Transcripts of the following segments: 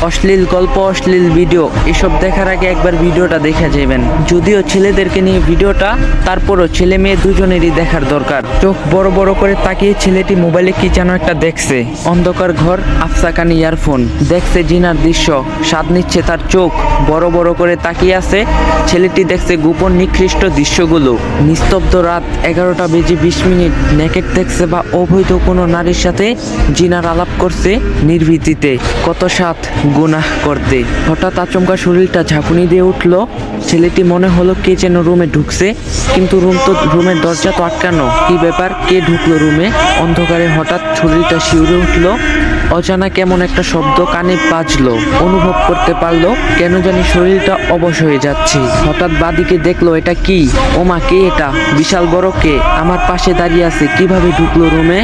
অশ্লীল গল্প, অশ্লীল ভিডিও এসব দেখার আগে একবার ভিডিওটা দেখে যাবেন। যদিও ছেলেদেরকে নিয়ে ভিডিওটা, তারপরও ছেলে মেয়ে দুজনেরই দেখার দরকার। চোখ বড় বড় করে তাকিয়ে ছেলেটি মোবাইলে কি যেন একটা দেখছে। অন্ধকার ঘর, আফসা কানে ইয়ারফোন, দেখছে জিনার দৃশ্য, স্বাদ নিচ্ছে তার চোখ। বড় বড় করে তাকিয়ে আছে ছেলেটি, দেখছে গোপন নিকৃষ্ট দৃশ্যগুলো। নিস্তব্ধ রাত 11:20 নেকেট দেখছে বা অবৈধ কোনো নারীর সাথে জিনার আলাপ করছে নির্ভীতিতে। কত সাথ গুনাহ করতে। হঠাৎ আচমকা শরীরটা ঝাঁকুনি দিয়ে উঠলো। ছেলেটি মনে হলো কে যেন রুমে ঢুকছে, কিন্তু রুমের দরজা তো আটকানো। কি ব্যাপার, কে ঢুকলো রুমে? অন্ধকারে হঠাৎ শরীরটা শিউরে উঠলো। অজানা কেমন একটা শব্দ কানে বাজলো। অনুভব করতে পারলো কেন জানি শরীরটা অবশ হয়ে যাচ্ছে। হঠাৎ বাদিকে দেখলো, এটা কি? ওমা, কে এটা? বিশাল বড় কে আমার পাশে দাঁড়িয়ে আছে? কিভাবে ঢুকলো রুমে?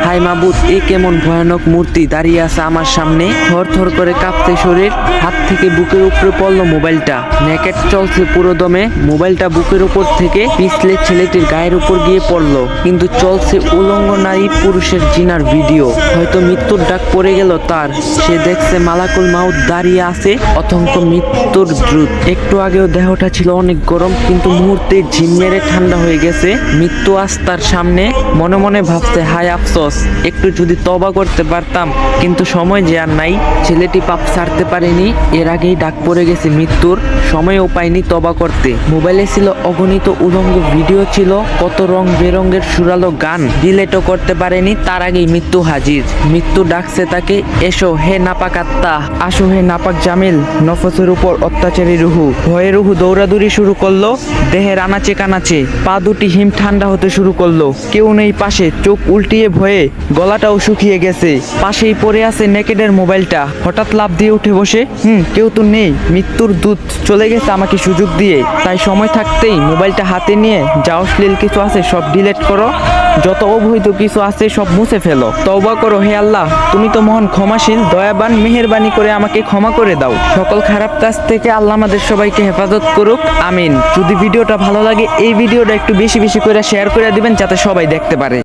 হাই মাবুদ, এ কেমন ভয়ানক মূর্তি দাঁড়িয়ে আছে আমার সামনে। থর থর করে কাঁপতে শরীর, হাত থেকে বুকের উপরে পড়লো মোবাইলটা। নেকেট চলছে পুরো দমে। মোবাইলটা বুকের উপর থেকে পিছলে ছেলেটির গায়ের উপর গিয়ে পড়লো, কিন্তু চলছে উলঙ্গ নারী পুরুষের জিনার ভিডিও। হয়তো মৃত্যুর ডাক পড়ে গেল তার। সে দেখছে মালাকুল মাউত দাঁড়িয়ে আছে, অথঙ্ক মৃত্যুর দ্রুত। একটু আগেও দেহটা ছিল অনেক গরম, কিন্তু মুহূর্তে ঝিম মেরে ঠান্ডা হয়ে গেছে। মৃত্যু আজ তার সামনে। মনে মনে ভাবছে, হায় আফসোস, একটু যদি তওবা করতে পারতাম, কিন্তু সময় যে আর নাই। ছেলেটি পাপ ছাড়তে পারেনি, এর আগেই ডাক পড়ে গেছে মৃত্যুর। সময়ও পায়নি তওবা করতে। মোবাইলে ছিল অগণিত উলঙ্গ ভিডিও, ছিল কত রং বেরঙের সুরালো গান। ডিলেটও করতে পারেনি, তার আগেই মৃত্যু হাজির। মৃত্যু ডাকছে তাকে, এসো হে নাপাক আত্মা, আসো হে নাপাক জামিল, নফসের উপর অত্যাচারী রুহু। ভয়ে রুহু দৌড়াদৌড়ি শুরু করলো, দেহের আনাচে কানাচে। পা দুটি হিম ঠান্ডা হতে শুরু করলো। কেউ নেই পাশে, চোখ উল্টিয়ে ভয়ে গলাটাও শুকিয়ে গেছে। পাশেই পড়ে আছে নেকেডের মোবাইলটা। হঠাৎ লাফ দিয়ে উঠে বসে, কেউ তো নেই। মৃত্যুর দূত চলে গেছে আমাকে সুযোগ দিয়ে। তাই সময় থাকতেই মোবাইলটা হাতে নিয়ে যা অশ্লীল কিছু আছে সব ডিলিট করো, যত অবৈধ কিছু আছে সব মুছে ফেলো। তওবা করো হে আল্লাহ, তুমি তো মহান ক্ষমাশীল, দয়াবান, মেহেরবানি করে আমাকে ক্ষমা করে দাও। সকল খারাপ কাজ থেকে আল্লাহ আমাদের সবাইকে হেফাজত করুক, আমিন। যদি ভিডিওটা ভালো লাগে, এই ভিডিওটা একটু বেশি বেশি করে শেয়ার করে দিবেন, যাতে সবাই দেখতে পারে।